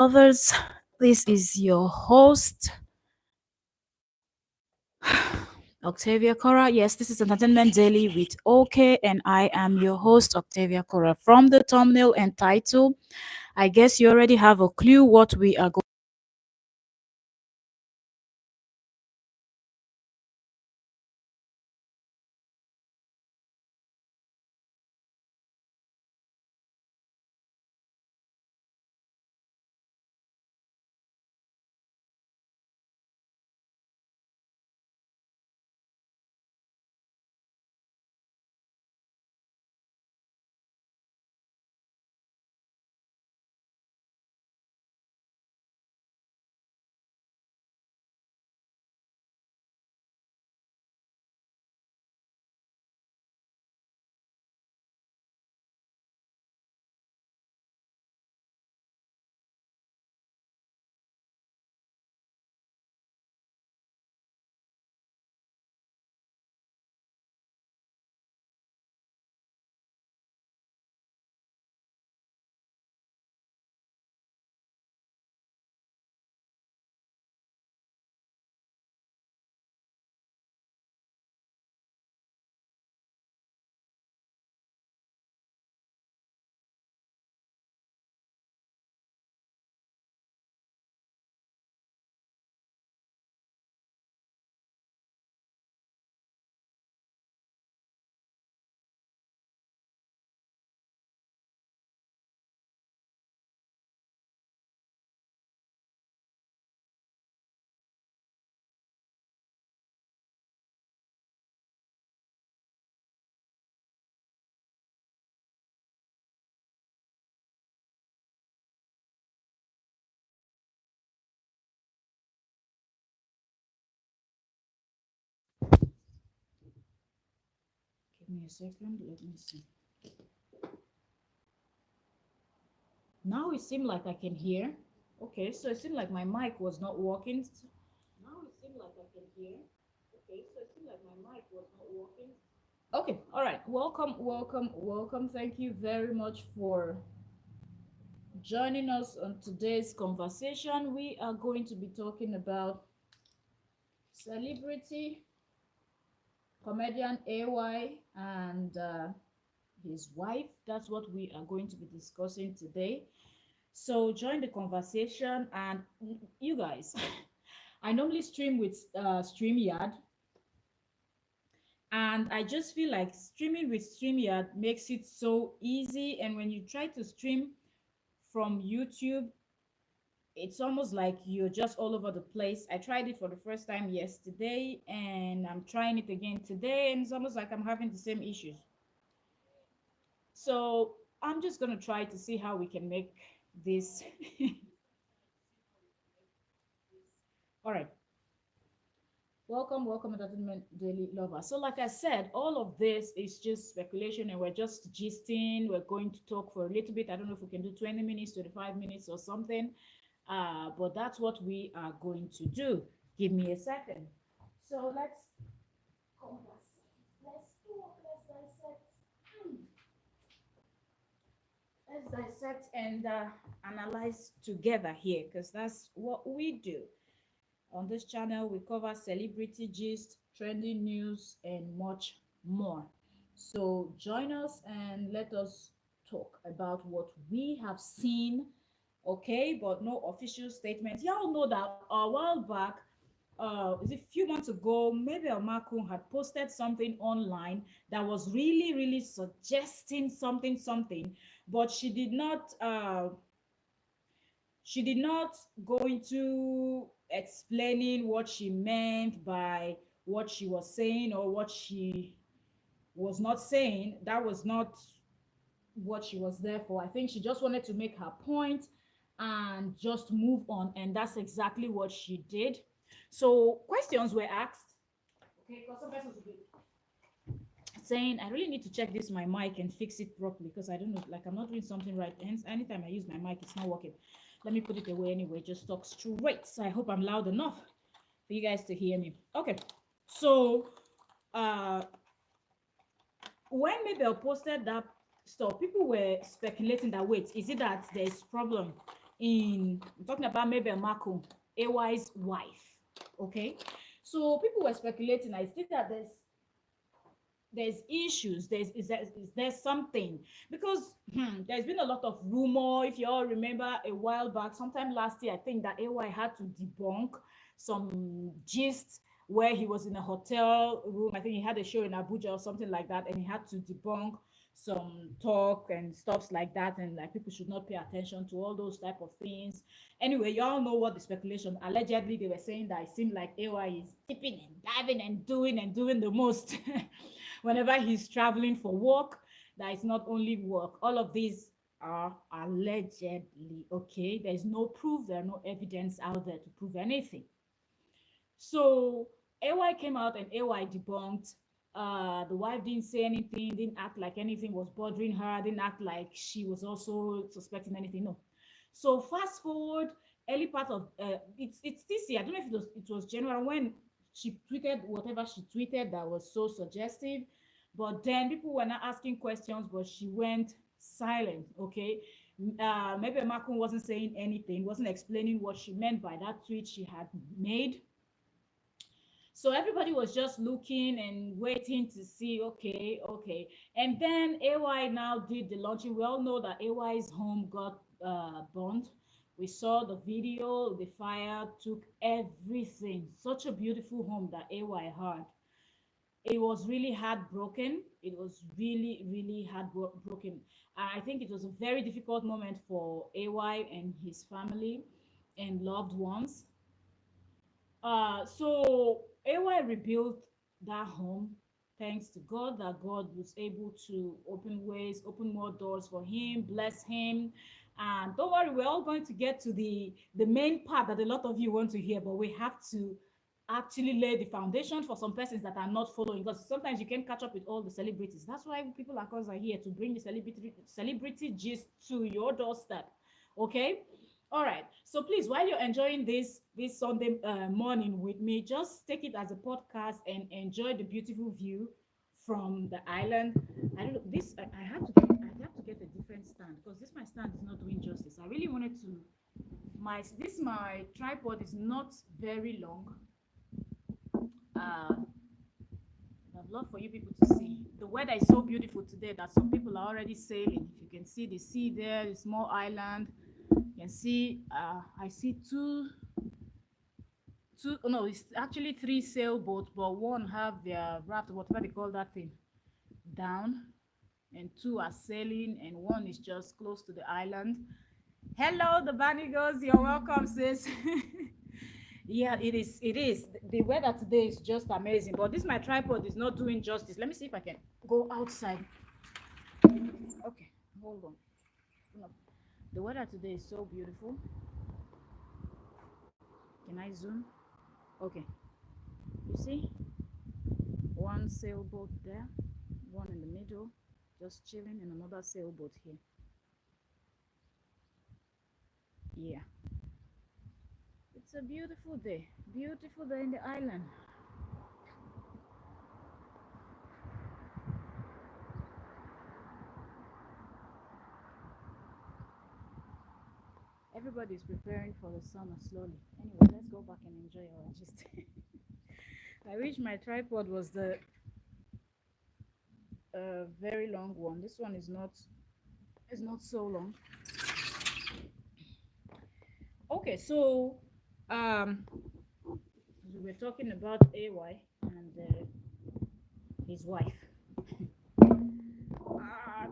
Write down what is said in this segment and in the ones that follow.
Lovers, this is your host, Octavia Cora. Yes, this is Entertainment Daily with OK, and I am your host, Octavia Cora. From the thumbnail and title, I guess you already have a clue what we are going. Give me a second, let me see. Now it seemed like I can hear. Okay, so it seemed like my mic was not working. Now it seemed like I can hear. Okay, so it seemed like my mic was not working. Okay, all right. Welcome. Thank you very much for joining us on today's conversation. We are going to be talking about celebrity comedian AY and his wife. That's what we are going to be discussing today. So join the conversation, and you guys, I normally stream with StreamYard, and I just feel like streaming with StreamYard makes it so easy. And when you try to stream from YouTube, it's almost like you're just all over the place. I tried it for the first time yesterday, and I'm trying it again today, and it's almost like I'm having the same issues. So I'm just gonna try to see how we can make this. All right. Welcome, Entertainment Daily Lover. So, like I said, all of this is just speculation and we're just gisting. We're going to talk for a little bit. I don't know if we can do 20 minutes, 25 minutes, or something. But that's what we are going to do. Give me a second. So, let's talk, let's dissect and analyze together here because that's what we do. On this channel, we cover celebrity gist, trending news, and much more. So join us and let us talk about what we have seen, okay? But no official statement. Y'all know that a while back, is it a few months ago, maybe Marco had posted something online that was really suggesting something, but she did not go into explaining what she meant by what she was saying or what she was not saying. That was not what she was there for. I think she just wanted to make her point and just move on, and that's exactly what she did. So questions were asked. Okay, because some persons will be saying, I really need to check this my mic and fix it properly because I don't know, like I'm not doing something right. Hence, anytime I use my mic, it's not working. Let me put it away anyway, just talk straight. So I hope I'm loud enough for you guys to hear me. Okay, so uh when Mabel posted that stuff, people were speculating that, wait, is it that there's problem I'm talking about Mabel Marco, AY's wife. Okay, so people were speculating. I think that there's issues. Is there something? Because there's been a lot of rumor. If you all remember a while back, sometime last year, I think that AY had to debunk some gist where he was in a hotel room. I think he had a show in Abuja or something like that, and he had to debunk some talk and stuffs like that, and like people should not pay attention to all those type of things. Anyway, y'all know what the speculation. Allegedly, they were saying that it seemed like AY is tipping and diving and doing the most whenever he's traveling for work. That is not only work. All of these are allegedly. Okay, there's no proof. There are no evidence out there to prove anything. So AY came out and AY debunked. The wife didn't say anything, didn't act like anything was bothering her, didn't act like she was also suspecting anything. No. So fast forward, early part of it's this year. I don't know if it was January when she tweeted whatever she tweeted that was so suggestive, but then people were not asking questions, but she went silent. Okay, maybe Makun wasn't saying anything, wasn't explaining what she meant by that tweet she had made. So everybody was just looking and waiting to see, okay, okay. And then AY now did the launching. We all know that AY's home got burned. We saw the video, the fire took everything. Such a beautiful home that AY had. It was really heartbroken. It was really, really heartbroken. I think it was a very difficult moment for AY and his family and loved ones. So AY rebuilt that home, thanks to God that God was able to open ways, open more doors for him, bless him. And don't worry, we're all going to get to the main part that a lot of you want to hear, but we have to actually lay the foundation for some persons that are not following, because sometimes you can catch up with all the celebrities. That's why people like us are here to bring the celebrity gist to your doorstep. Okay, all right. So please, while you're enjoying this Sunday morning with me, just take it as a podcast and enjoy the beautiful view from the island. I don't know this. I have to get a different stand because this my stand is not doing justice. I really wanted to my tripod is not very long. I'd love for you people to see. The weather is so beautiful today that some people are already sailing. If you can see the sea there, the small island. You can see, I see two, oh no, it's actually three sailboats, but one have their raft, whatever they call that thing, down, and two are sailing, and one is just close to the island. Hello, the bunny girls, you're welcome, sis. Yeah, it is the weather today is just amazing, but this my tripod is not doing justice. Let me see if I can go outside. Okay, hold on. No, the weather today is so beautiful. Can I zoom? Okay, you see one sailboat there, one in the middle just chilling, and another sailboat here. Yeah, it's a beautiful day in the island. Everybody's preparing for the summer slowly. Anyway, let's go back and enjoy our gist. I wish my tripod was the very long one. This one is not so long. Okay, so we were talking about AY and his wife.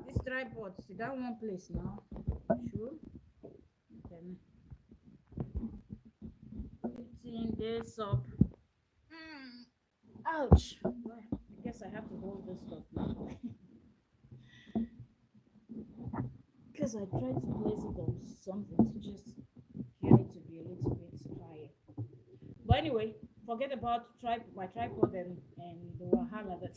This tripod, sit down one place now. Sure. Okay. 15 days up. Ouch. Well, I guess I have to hold this stuff now. Because I tried to place it on something to just get it to be a little bit higher. But anyway, forget about my tripod and the wahala that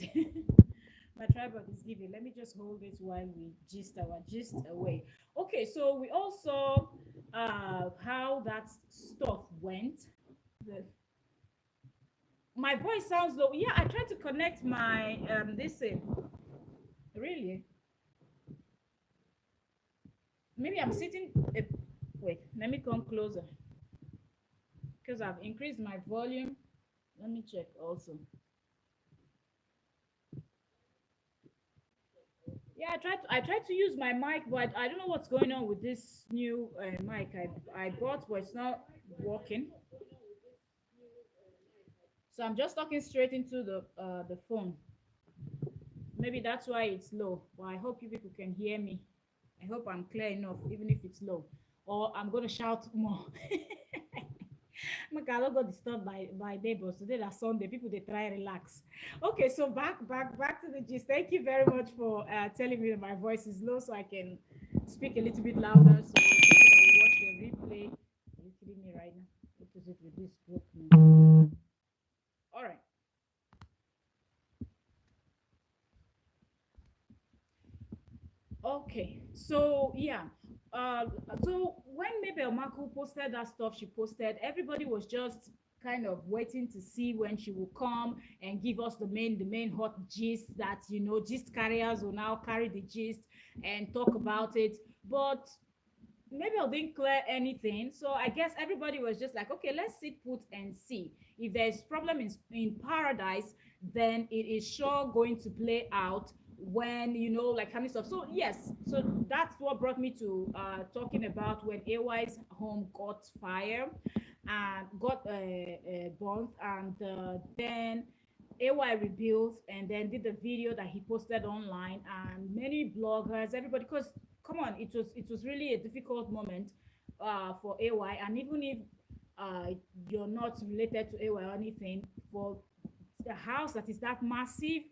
my tripod is giving. Let me just hold it while we gist our gist away. Okay, so we also how that stuff went. The, my voice sounds low. Yeah, I tried to connect my this thing. Really? Maybe I'm sitting Wait, let me come closer because I've increased my volume. Let me check also. Yeah, I tried to use my mic, but I don't know what's going on with this new mic I bought, but it's not working. So I'm just talking straight into the phone. Maybe that's why it's low. But I hope you people can hear me. I hope I'm clear enough, even if it's low. Or I'm gonna shout more. Make I not go disturbed by neighbors. Today that's Sunday. People they try relax. Okay, so back to the gist. Thank you very much for telling me that my voice is low, so I can speak a little bit louder. So people that will watch the replay. Are you kidding me right now? What is it with this book? All right. Okay, so yeah, uh, so when Mabel Markle posted that stuff she posted, everybody was just kind of waiting to see when she will come and give us the main hot gist that gist carriers will now carry the gist and talk about it. But maybe I didn't clear anything. So I guess everybody was just like, okay, let's sit put and see. If there's problem in paradise, then it is sure going to play out when like kind of stuff. So yes, so that's what brought me to talking about when AY's home got fire and got burnt, and then AY rebuilt and then did the video that he posted online, and many bloggers, everybody, because come on, it was really a difficult moment for AY, and even if you're not related to AY or anything, for a house that is that massive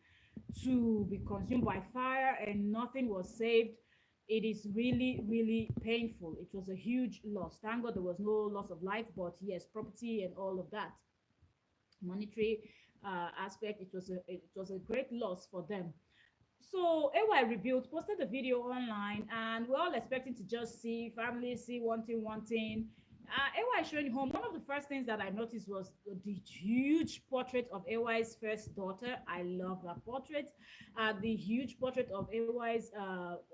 to be consumed by fire and nothing was saved, it is really really painful. It was a huge loss. Thank God there was no loss of life, but yes, property and all of that, monetary aspect, it was a great loss for them. So AY Rebuild posted the video online, and we're all expecting to just see family, see one thing, one thing. AY showing home. One of the first things that I noticed was the huge portrait of AY's first daughter. I love that portrait. The huge portrait of AY's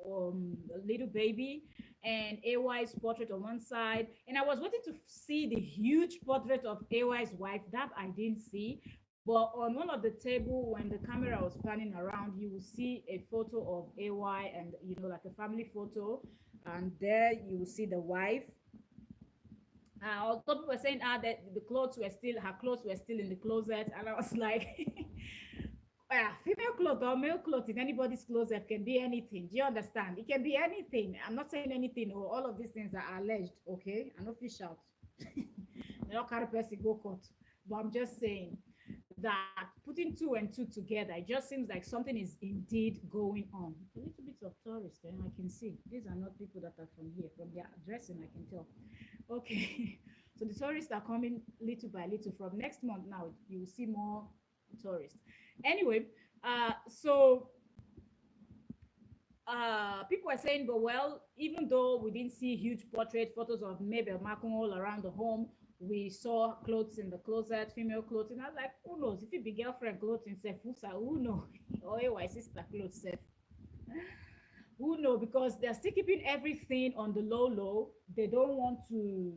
little baby, and AY's portrait on one side. And I was waiting to see the huge portrait of AY's wife that I didn't see. But on one of the table, when the camera was panning around, you will see a photo of AY, and like a family photo, and there you will see the wife. Although people were saying that her clothes were still in the closet, and I was like, female clothes or male clothes in anybody's closet can be anything. Do you understand? It can be anything. I'm not saying anything, or all of these things are alleged. Okay, I know fish out. They don't carry person go court, but I'm just saying that putting two and two together, it just seems like something is indeed going on. A little bit of tourists, and I can see these are not people that are from here. From their dressing, I can tell. Okay, so the tourists are coming little by little. From next month now, you will see more tourists. Anyway, so people are saying, but well, even though we didn't see huge portrait photos of Mabel Malcolm all around the home, we saw clothes in the closet, female clothes, and I was like, who knows? If it be girlfriend clothes in self, who know? Or my sister clothes self, who know? Because they're still keeping everything on the low low. They don't want to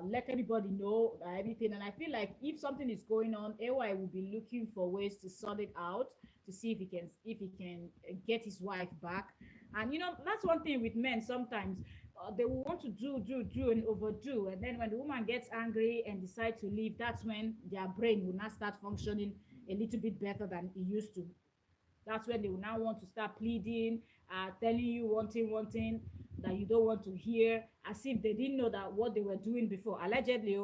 let everybody know everything. And I feel like if something is going on, AY will be looking for ways to sort it out, to see if he can get his wife back. And that's one thing with men. Sometimes they will want to do and overdo, and then when the woman gets angry and decide to leave, that's when their brain will not start functioning a little bit better than it used to. That's when they will now want to start pleading, telling you one thing that you don't want to hear, as if they didn't know that what they were doing before, allegedly,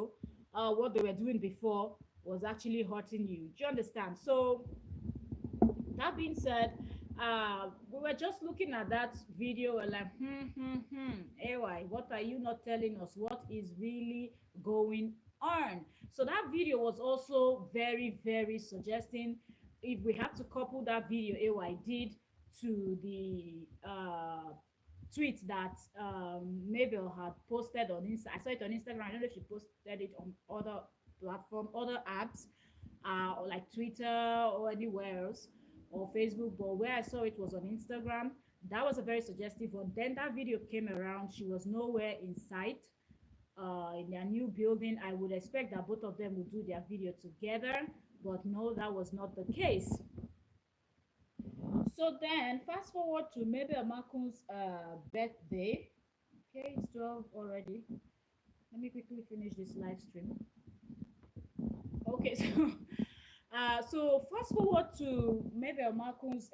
what they were doing before was actually hurting you. Do you understand? So that being said, we were just looking at that video and like, AY, what are you not telling us? What is really going on? So that video was also very, very suggesting, if we have to couple that video AY did to the tweet that Mabel had posted on Insta. I saw it on Instagram. I don't know if she posted it on other platform, other apps, or like Twitter or anywhere else, or Facebook, but where I saw it was on Instagram. That was a very suggestive one. Then that video came around. She was nowhere in sight in their new building. I would expect that both of them would do their video together, but no, that was not the case. So then, fast forward to Mabel Makun's birthday. Okay, it's 12 already. Let me quickly finish this live stream. Okay, so fast forward to Mabel Makun's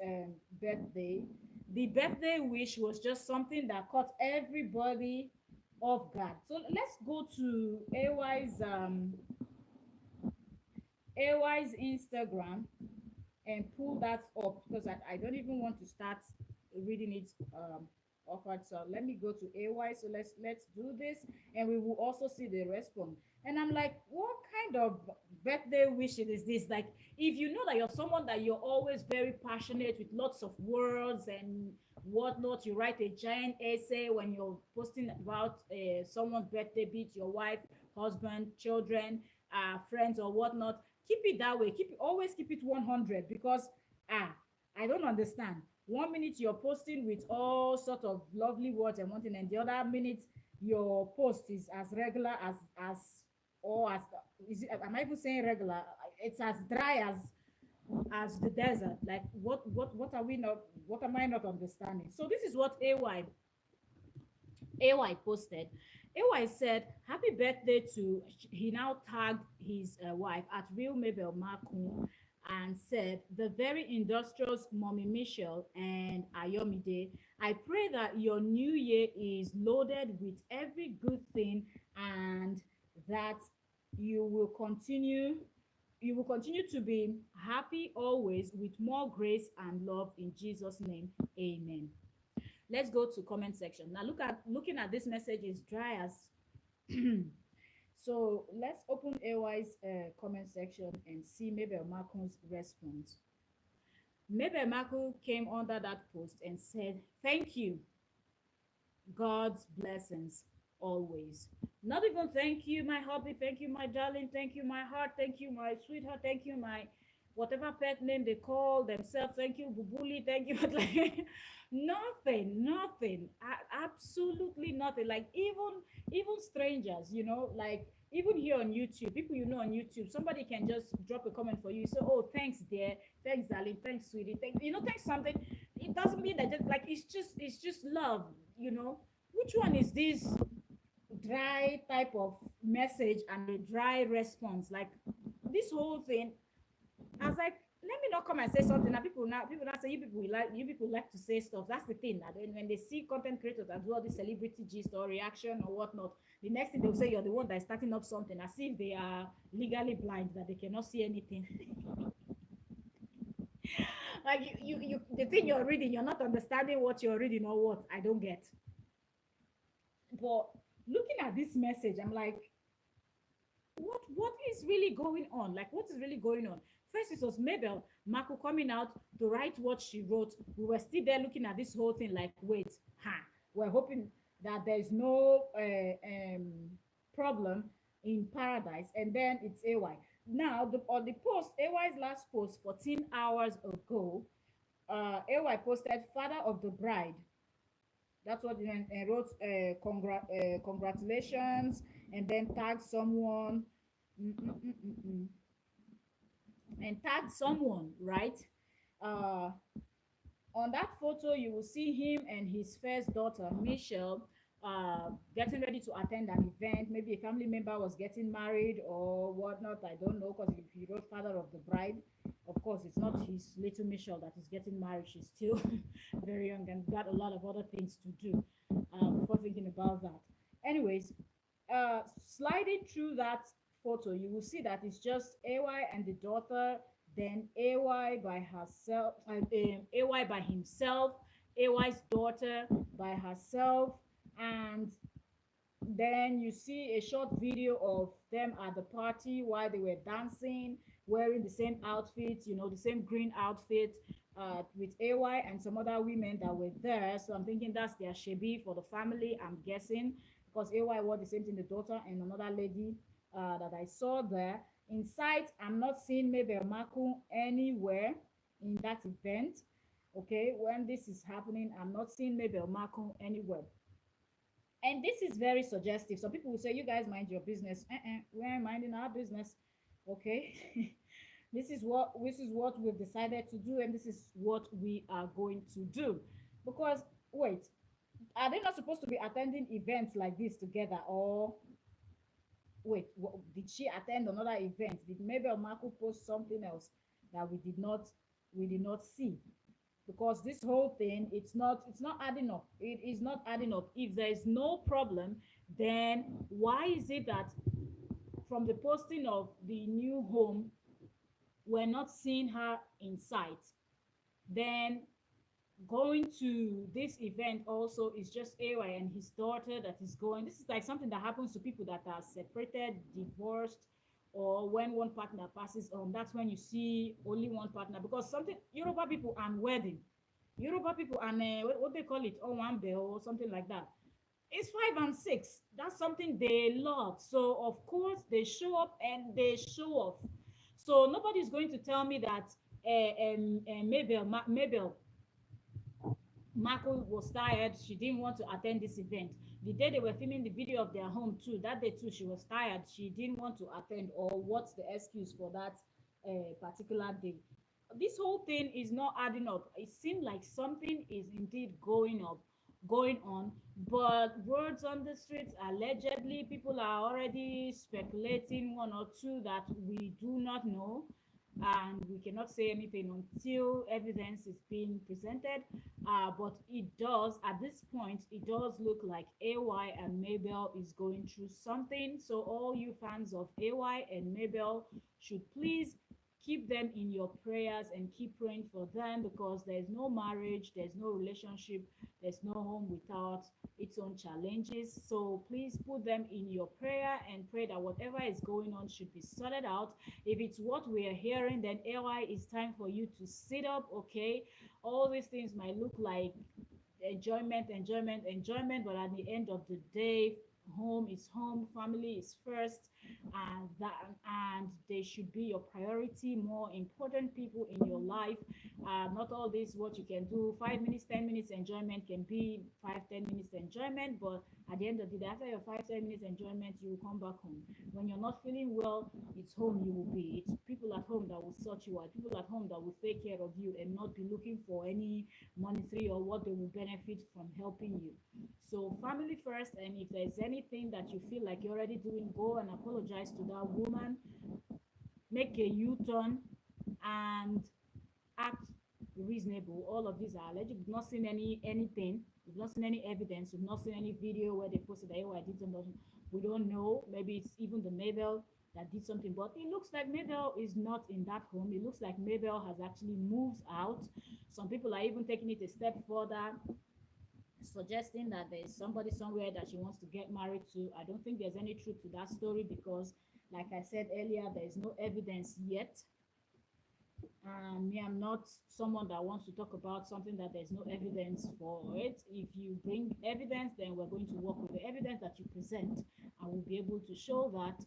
birthday. The birthday wish was just something that caught everybody off guard. So let's go to AY's Instagram and pull that up because I don't even want to start reading it offered. So let me go to AY. So let's do this and we will also see the response. And I'm like, what kind of birthday wish is this? Like, if you know that you're someone that you're always very passionate with lots of words and whatnot, you write a giant essay when you're posting about someone's birthday, be it your wife, husband, children, friends, or whatnot. Keep it that way. Always keep it 100 because ah, I don't understand. 1 minute you're posting with all sort of lovely words and one thing, and the other minute your post is as regular as or as is it, am I even saying regular? It's as dry as the desert. Like what are we not? What am I not understanding? So this is what AY posted. AY said, "Happy birthday to," he now tagged his wife at Real Mabel Makun and said, "The very industrious Mommy Michelle and Ayomide, I pray that your new year is loaded with every good thing and that you will continue you will continue to be happy always with more grace and love in Jesus' name. Amen." Let's go to comment section. Now looking at this message is dry as so let's open AY's comment section and see Mabel Makun's response. Mabel Makun came under that post and said, "Thank you. God's blessings always." Not even thank you, my hubby, thank you, my darling, thank you, my heart, thank you, my sweetheart, thank you, my whatever pet name they call themselves, thank you, Bubuli, thank you. Like, nothing, absolutely nothing. Like even strangers, like even here on YouTube, people on YouTube, somebody can just drop a comment for you. So, oh, thanks, dear, thanks, darling, thanks, sweetie, thanks something. It doesn't mean that just like it's just love. Which one is this dry type of message and a dry response? Like this whole thing, I was like, let me not come and say something. Now people now say you people like to say stuff. That's the thing. That when they see content creators that do all this celebrity gist or reaction or whatnot, the next thing they'll say you're the one that is starting up something as if they are legally blind that they cannot see anything. Like you the thing you're reading, you're not understanding what you're reading or what. I don't get. But looking at this message, I'm like, what is really going on? Like, what is really going on? First, it was Mabel Mako coming out to write what she wrote. We were still there looking at this whole thing, like, wait, we're hoping that there's no problem in paradise. And then it's AY. Now, on the post, AY's last post 14 hours ago, AY posted father of the bride. That's what he wrote. Congratulations, and then tag someone. And tag someone, right? Uh, on that photo, you will see him and his first daughter, Michelle, getting ready to attend an event. Maybe a family member was getting married or whatnot. I don't know, because if he wrote father of the bride, of course, it's not his little Michelle that is getting married. She's still very young and got a lot of other things to do before thinking about that. Anyways, sliding through that photo, you will see that it's just AY and the daughter, then AY by herself, AY by himself, AY's daughter by herself, and then you see a short video of them at the party while they were dancing, wearing the same outfit, the same green outfit, with AY and some other women that were there. So I'm thinking that's their shebi for the family, I'm guessing, because AY wore the same thing, the daughter and another lady that I saw there. In sight, I'm not seeing Mabel Maku anywhere in that event. Okay, when this is happening, I'm not seeing Mabel Marco anywhere. And this is very suggestive. Some people will say, you guys mind your business. We're minding our business. Okay. This is what we've decided to do, and this is what we are going to do. Because wait, are they not supposed to be attending events like this together? Or wait, did she attend another event? Did Mabel Marco post something else that we did not see? Because this whole thing, it's not adding up. It is not adding up. If there is no problem, then why is it that from the posting of the new home, we're not seeing her in sight? Then going to this event also is just AY and his daughter that is going. This is like something that happens to people that are separated, divorced, or when one partner passes on. That's when you see only one partner. Because something Yoruba people and wedding, Yoruba people and what they call it, one bell or something like that. It's 5 and 6. That's something they love. So of course they show up and they show off. So nobody's going to tell me that Mabel Marco was tired. She didn't want to attend this event. The day they were filming the video of their home too, that day too, she was tired. She didn't want to attend. Or what's the excuse for that particular day? This whole thing is not adding up. It seems like something is indeed going on, but words on the streets, allegedly, people are already speculating one or two that we do not know, and we cannot say anything until evidence is being presented. But it does, at this point, it does look like AY and Mabel is going through something. So all you fans of AY and Mabel should please keep them in your prayers and keep praying for them, because there's no marriage, there's no relationship, there's no home without its own challenges. So please put them in your prayer and pray that whatever is going on should be sorted out. If it's what we are hearing, then AY, it's time for you to sit up. Okay, all these things might look like enjoyment, enjoyment, enjoyment, but at the end of the day, home is home, family is first, and they should be your priority, more important people in your life. Not all this what you can do, 5 minutes, 10 minutes enjoyment can be 5, 10 minutes enjoyment, but at the end of the day, after your 5, 10 minutes enjoyment, you will come back home. When you're not feeling well, it's home you will be. It's people at home that will sort you out, people at home that will take care of you and not be looking for any monetary or what they will benefit from helping you. So family first, and if there's anything that you feel like you're already doing, go and apologize to that woman, make a U-turn, and act reasonable. All of these are alleged. We've not seen anything. We've not seen any evidence. We've not seen any video where they posted that, oh, I did something. We don't know. Maybe it's even the Mabel that did something, but it looks like Mabel is not in that home. It looks like Mabel has actually moved out. Some people are even taking it a step further, suggesting that there's somebody somewhere that she wants to get married to. I don't think there's any truth to that story, because like I said earlier, there is no evidence yet. Me, I'm not someone that wants to talk about something that there's no evidence for it. If you bring evidence, then we're going to work with the evidence that you present, and we'll be able to show that.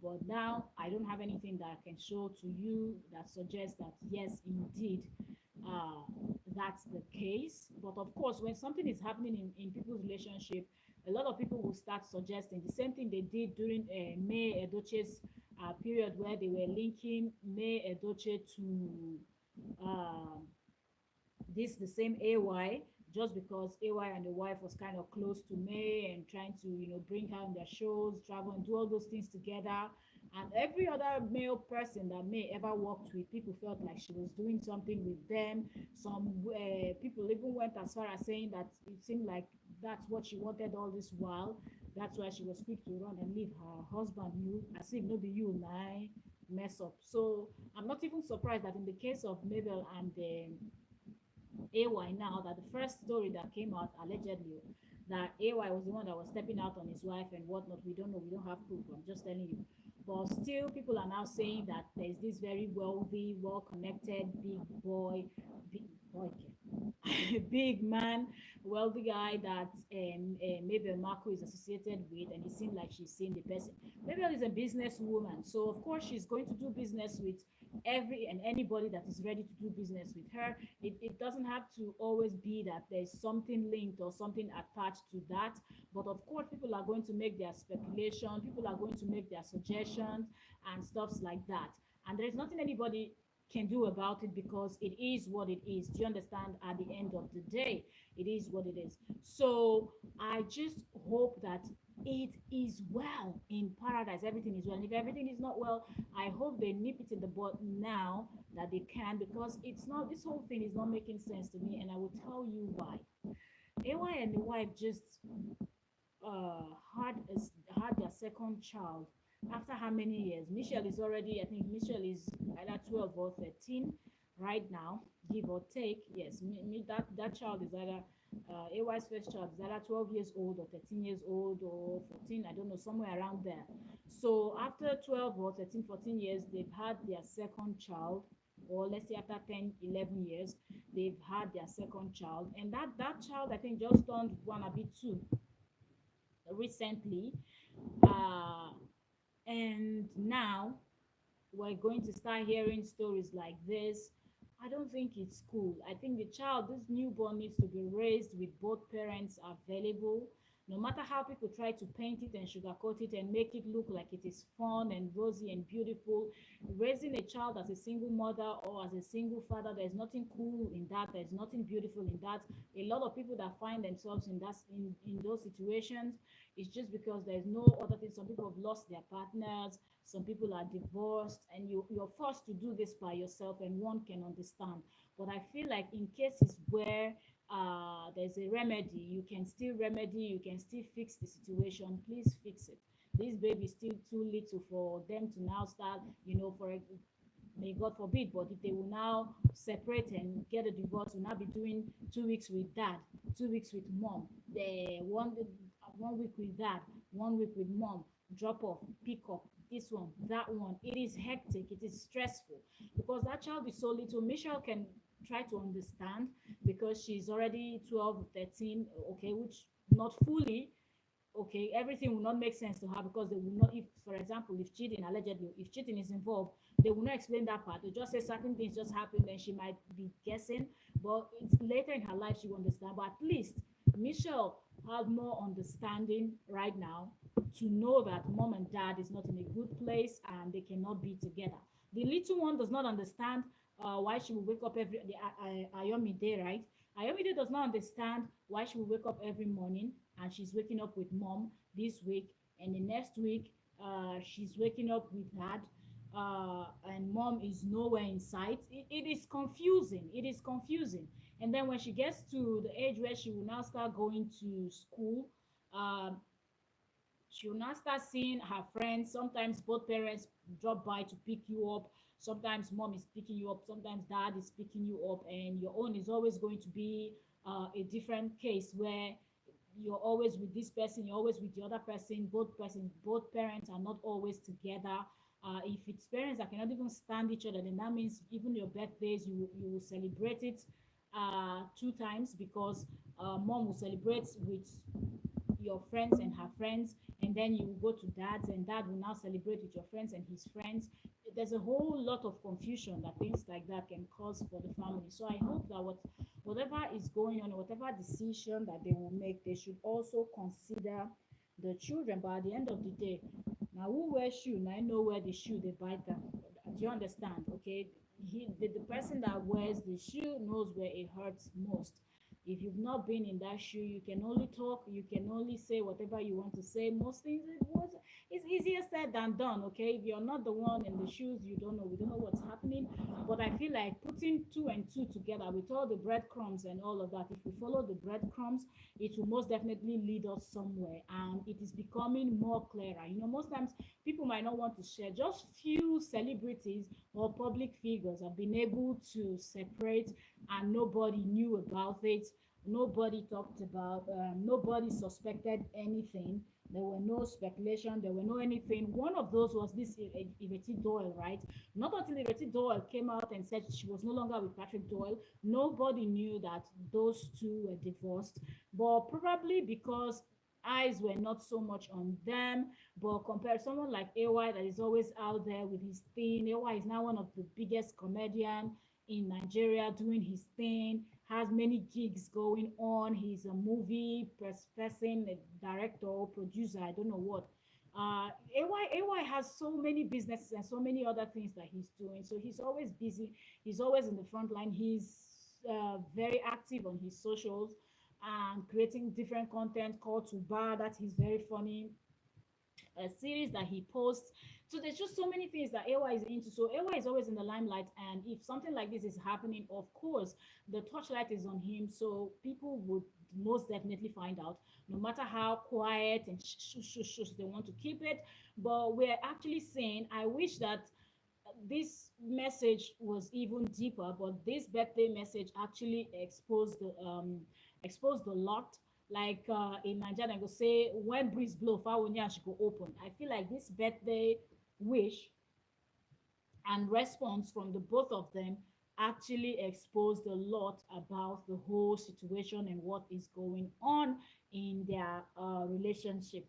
But now I don't have anything that I can show to you that suggests that yes, indeed, uh, that's the case. But of course, when something is happening in people's relationship, a lot of people will start suggesting the same thing they did during May Edoche's period, where they were linking May Edoche to uh, this the same AY, just because AY and the wife was kind of close to May and trying to bring her on their shows, travel and do all those things together. And every other male person that May ever worked with, people felt like she was doing something with them. Some people even went as far as saying that it seemed like that's what she wanted all this while. That's why she was quick to run and leave her husband, you, as if no be you lie mess up. So I'm not even surprised that in the case of Mabel and AY now, that the first story that came out allegedly that AY was the one that was stepping out on his wife and whatnot. We don't know, we don't have proof. I'm just telling you. But still, people are now saying that there's this very wealthy, well connected, big boy, a big man, wealthy guy that maybe Marco is associated with, and it seemed like she's seeing the person. Mabel is a businesswoman, so of course she's going to do business with every and anybody that is ready to do business with her. It doesn't have to always be that there's something linked or something attached to that, but of course people are going to make their speculation, people are going to make their suggestions and stuffs like that, and there's nothing anybody can do about it because it is what it is. Do you understand? At the end of the day, it is what it is. So I just hope that it is well in paradise. Everything is well. And if everything is not well, I hope they nip it in the bud now that they can, because it's not, this whole thing is not making sense to me. And I will tell you why. AY and the wife just uh had had their second child after how many years? Michelle is already, I think Michelle is either 12 or 13 right now, give or take. Yes, that child is either AY's first child is either 12 years old or 13 years old or 14, I don't know, somewhere around there. So after 12 or 13, 14 years, they've had their second child, or let's say after 10, 11 years, they've had their second child. And that child, I think, just turned one a bit two recently. Uh, and now we're going to start hearing stories like this. I don't think it's cool. I think the child, this newborn, needs to be raised with both parents available. No matter how people try to paint it and sugarcoat it and make it look like it is fun and rosy and beautiful, raising a child as a single mother or as a single father, there's nothing cool in that. There's nothing beautiful in that. A lot of people that find themselves in in those situations, it's just because there's no other thing. Some people have lost their partners, some people are divorced, and you're forced to do this by yourself, and one can understand. But I feel like in cases where there's a remedy, you can still remedy, you can still fix the situation. Please fix it. This baby is still too little for them to now start, for may God forbid, but if they will now separate and get a divorce, will now be doing 2 weeks with dad, 2 weeks with mom, the 1 week with dad, 1 week with mom, drop off, pick up, this one, that one. It is hectic, it is stressful because that child is so little. Michelle can try to understand because she's already 12, 13, okay, which not fully, okay, everything will not make sense to her because they will not, if for example, if cheating, allegedly, if cheating is involved, they will not explain that part. They just say certain things just happened and she might be guessing, but it's later in her life she will understand. But at least Michelle has more understanding right now to know that mom and dad is not in a good place and they cannot be together. The little one does not understand why she will wake up every the Ayomide, right? Ayomide does not understand why she will wake up every morning and she's waking up with mom this week, and the next week she's waking up with dad, and mom is nowhere in sight. It is confusing. It is confusing. And then when she gets to the age where she will now start going to school, um, she will now start seeing her friends. Sometimes both parents drop by to pick you up. Sometimes mom is picking you up. Sometimes dad is picking you up. And your own is always going to be a different case where you're always with this person, you're always with the other person. Both parents are not always together. If it's parents that cannot even stand each other, then that means even your birthdays, you will celebrate it 2 times because mom will celebrate with your friends and her friends, and then you go to dad's and dad will now celebrate with your friends and his friends. There's a whole lot of confusion that things like that can cause for the family. So I hope that whatever is going on, whatever decision that they will make, they should also consider the children. But at the end of the day, now who wear shoe, now I know where the shoe they bite them. Do you understand? Okay, the person that wears the shoe knows where it hurts most. If you've not been in that shoe, you can only talk, you can only say whatever you want to say. Most things it's easier said than done. Okay, if you're not the one in the shoes, you don't know, we don't know what's happening. But I feel like putting two and two together with all the breadcrumbs and all of that, if we follow the breadcrumbs, it will most definitely lead us somewhere, and it is becoming more clearer. Most times people might not want to share. Just few celebrities or public figures have been able to separate, and nobody knew about it, nobody talked about, nobody suspected anything. There were no speculation, there were no anything. One of those was this Yvette Doyle, right? Not until Yvette Doyle came out and said she was no longer with Patrick Doyle, nobody knew that those two were divorced. But probably because eyes were not so much on them, but compared to someone like AY that is always out there with his thing, AY is now one of the biggest comedian in Nigeria doing his thing, has many gigs going on. He's a movie person, a director, producer, I don't know what. AY has so many businesses and so many other things that he's doing. So he's always busy. He's always in the front line. He's very active on his socials and creating different content called to bar that he's very funny, series that he posts. So there's just so many things that AY is into. So AY is always in the limelight, and if something like this is happening, of course, the torchlight is on him. So people would most definitely find out, no matter how quiet and shush they want to keep it. But we're actually saying, I wish that this message was even deeper, but this birthday message actually exposed a lot. Like in Nigeria, I go say when breeze blow, Fawunya should go open. I feel like this birthday wish and response from the both of them actually exposed a lot about the whole situation and what is going on in their relationship.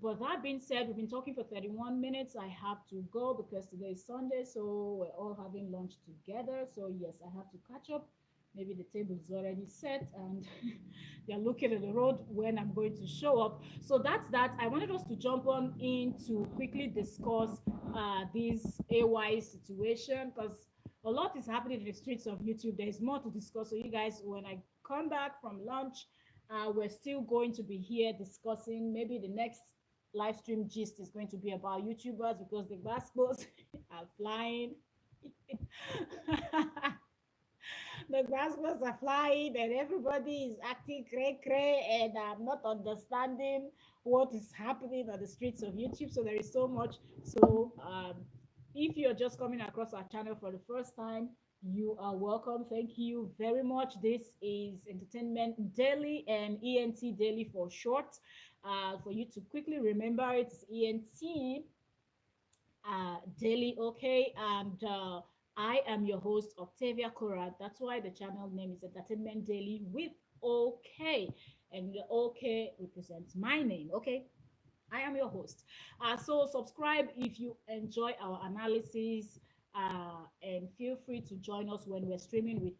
But that being said, we've been talking for 31 minutes. I have to go because today is Sunday, so we're all having lunch together. So, yes, I have to catch up. Maybe the table is already set and they're looking at the road when I'm going to show up. So, that's that. I wanted us to jump on in to quickly discuss this AY situation because a lot is happening in the streets of YouTube. There's more to discuss. So, you guys, when I come back from lunch, we're still going to be here discussing maybe the next live stream gist is going to be about YouTubers because the basketballs are flying. The basketballs are flying and everybody is acting cray cray and I'm not understanding what is happening on the streets of YouTube. So there is so much. So if you're just coming across our channel for the first time, you are welcome. Thank you very much. This is Entertainment Daily and ENT Daily for short. For you to quickly remember, it's ENT Daily, okay? And I am your host, Octavia Cora. That's why the channel name is Entertainment Daily with OK. And the OK represents my name, okay? I am your host. So subscribe if you enjoy our analysis, and feel free to join us when we're streaming with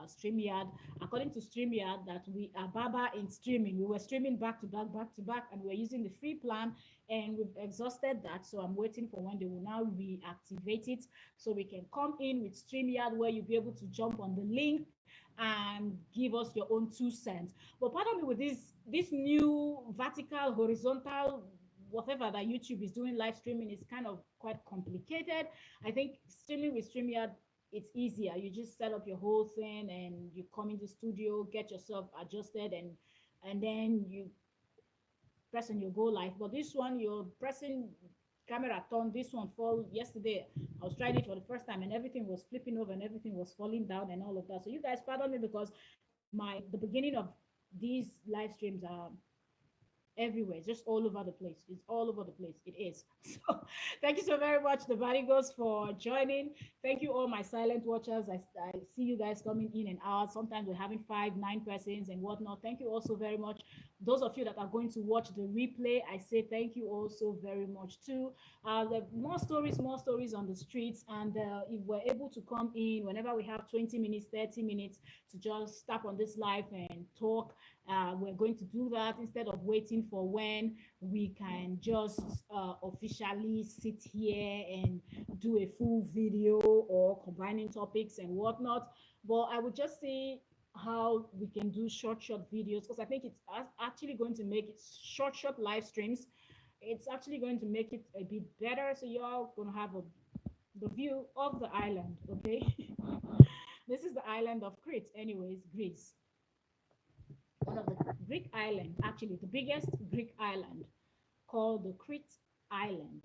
StreamYard. According to StreamYard, that we are Baba in streaming. We were streaming back to back, and we're using the free plan, and we've exhausted that. So I'm waiting for when they will now reactivate it, so we can come in with StreamYard, where you'll be able to jump on the link and give us your own 2 cents. But pardon me with this new vertical, horizontal, whatever that YouTube is doing, live streaming is kind of quite complicated. I think streaming with StreamYard, it's easier. You just set up your whole thing and you come into studio, get yourself adjusted, and then you press on your go live. But this one, you're pressing camera turn. This one fall yesterday. I was trying it for the first time and everything was flipping over and everything was falling down and all of that. So you guys pardon me because the beginning of these live streams are everywhere. It's just all over the place. It's all over the place. It is. So thank you so very much, the Barigos, for joining. Thank you, all my silent watchers. I see you guys coming in and out. Sometimes we're having 5, 9 persons and whatnot. Thank you also very much. Those of you that are going to watch the replay, I say thank you also very much too. There more stories on the streets. And if we're able to come in whenever we have 20 minutes, 30 minutes to just tap on this live and talk, we're going to do that instead of waiting for when we can just officially sit here and do a full video or combining topics and whatnot. But I would just say how we can do short videos, because I think it's actually going to make it short live streams. It's actually going to make it a bit better. So you're going to have the view of the island, okay? This is the island of Crete, anyways, Greece, one of the Greek island, actually the biggest Greek island, called the Crete Island.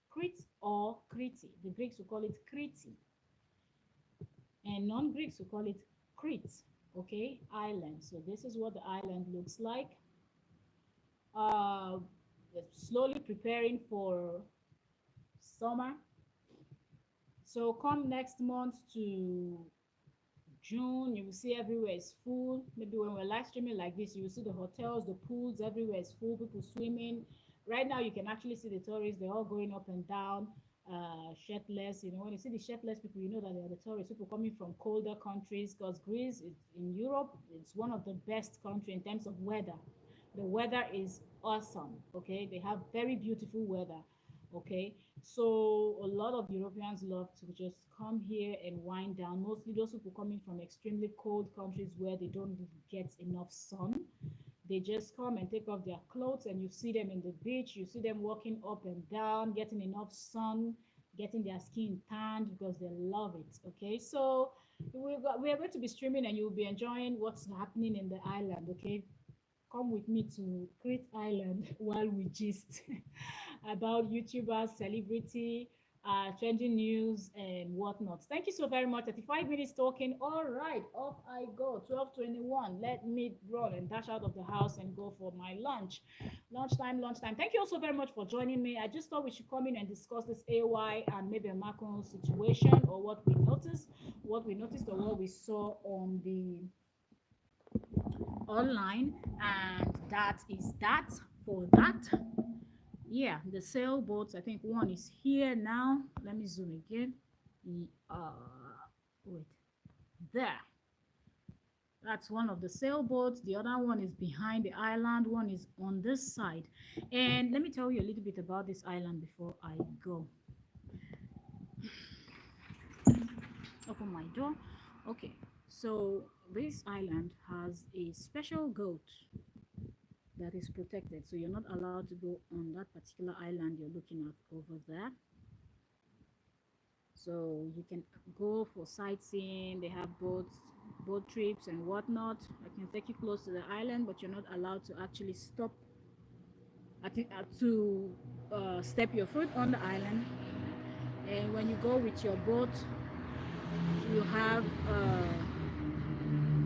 Crete or Crete. The Greeks will call it Crete, and non-Greeks will call it Crete. Okay, island. So this is what the island looks like. uh, slowly preparing for summer. So come next month to June, you will see everywhere is full. Maybe when we're live streaming like this, you will see the hotels, the pools, everywhere is full, people swimming. Right now, you can actually see the tourists, they're all going up and down, shirtless. You know, when you see the shirtless people, you know that they're the tourists, people coming from colder countries, because Greece is in Europe, it's one of the best country in terms of weather. The weather is awesome. Okay, they have very beautiful weather. Okay, so a lot of Europeans love to just come here and wind down, mostly those people coming from extremely cold countries where they don't get enough sun. They just come and take off their clothes, and you see them in the beach, you see them walking up and down, getting enough sun, getting their skin tanned because they love it. Okay, so we are going to be streaming, and you'll be enjoying what's happening in the island. Okay, come with me to Crete Island while we gist about YouTubers, celebrity, trending news, and whatnot. Thank you so very much. 35 minutes talking. All right, off I go. 12:21. Let me run and dash out of the house and go for my lunch. Lunchtime, lunchtime. Thank you also very much for joining me. I just thought we should come in and discuss this AY and maybe a Macron situation, or what we noticed, or what we saw on the online, and that is that for that. Yeah, the sailboats, I think one is here now. Let me zoom again. Wait, there, that's one of the sailboats. The other one is behind the island, one is on this side. And let me tell you a little bit about this island before I go. Open my door. Okay, so this island has a special goat that is protected, so you're not allowed to go on that particular island you're looking at over there. So you can go for sightseeing, they have boat trips and whatnot. I can take you close to the island, but you're not allowed to actually stop to step your foot on the island. And when you go with your boat, you have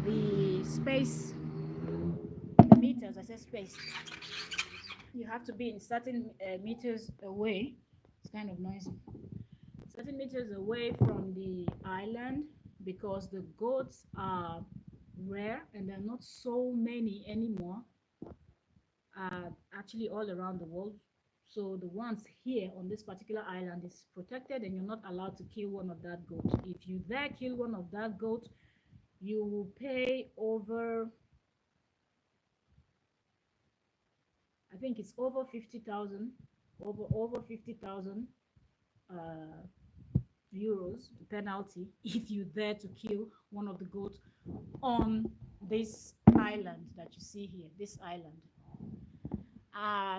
the space, the meters. I said space. You have to be in certain meters away. It's kind of noisy. Certain meters away from the island, because the goats are rare and there are not so many anymore, actually all around the world. So the ones here on this particular island is protected, and you're not allowed to kill one of that goat. If you dare kill one of that goat, you will pay over, I think it's over 50,000, over 50,000 euros penalty if you dare to kill one of the goats on this island that you see here, this island.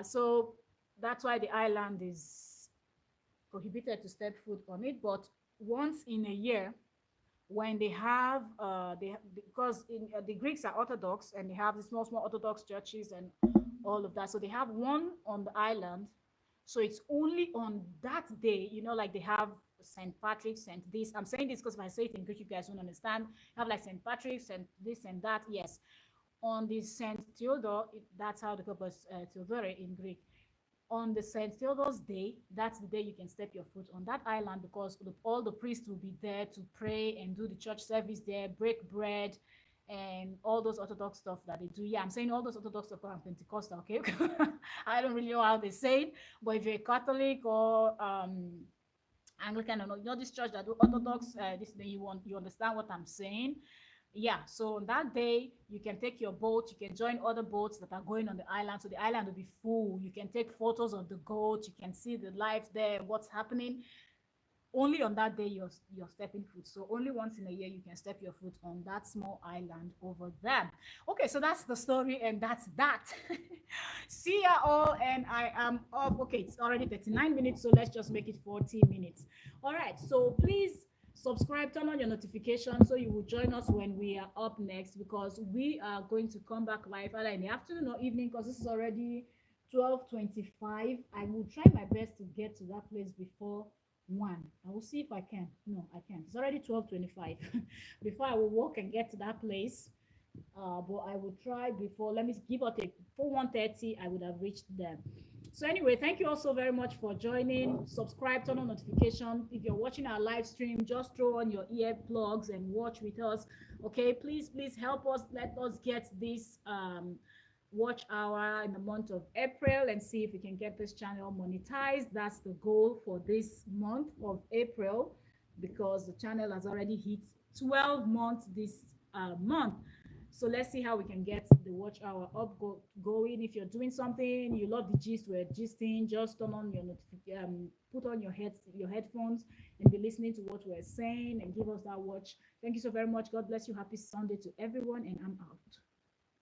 So that's why the island is prohibited to step foot on it. But once in a year, when they have because the Greeks are Orthodox, and they have the small Orthodox churches and all of that, so they have one on the island. So it's only on that day, you know, like they have St. Patrick's and this. I'm saying this because if I say it in Greek, you guys won't understand. Have like St. Patrick's and this and that. Yes, on the St. Theodore, that's how the couple is Theodore in Greek. On the St. Theodore's Day, that's the day you can step your foot on that island, because all the priests will be there to pray and do the church service there, break bread, and all those Orthodox stuff that they do. Yeah, I'm saying all those Orthodox stuff because I'm Pentecostal, okay? I don't really know how they say it, but if you're a Catholic or Anglican, or you know this church that do Orthodox, this thing you understand what I'm saying. Yeah, so on that day you can take your boat, you can join other boats that are going on the island, so the island will be full. You can take photos of the goat, you can see the life there, what's happening. Only on that day you're stepping foot. So only once in a year you can step your foot on that small island over there. Okay, so that's the story, and that's that. See ya all, and I am off. Okay, it's already 39 minutes, so let's just make it 40 minutes. All right, so please subscribe, turn on your notifications so you will join us when we are up next, because we are going to come back live either in the afternoon or evening, because this is already 12:25. I will try my best to get to that place before 1. I will see if I can. No, I can't. It's already 12:25. Before I will walk and get to that place, But I will try before. Let me give or take for 1:30. I would have reached them. So anyway, thank you also very much for joining. Subscribe, turn on notification. If you're watching our live stream, just throw on your earplugs and watch with us. Okay, please help us. Let us get this watch hour in the month of April and see if we can get this channel monetized. That's the goal for this month of April, because the channel has already hit 12 months this month. So let's see how we can get the watch hour going. If you're doing something, you love the gist, we're gisting, just turn on your put on your headphones and be listening to what we're saying and give us that watch. Thank you so very much. God bless you. Happy Sunday to everyone, and I'm out.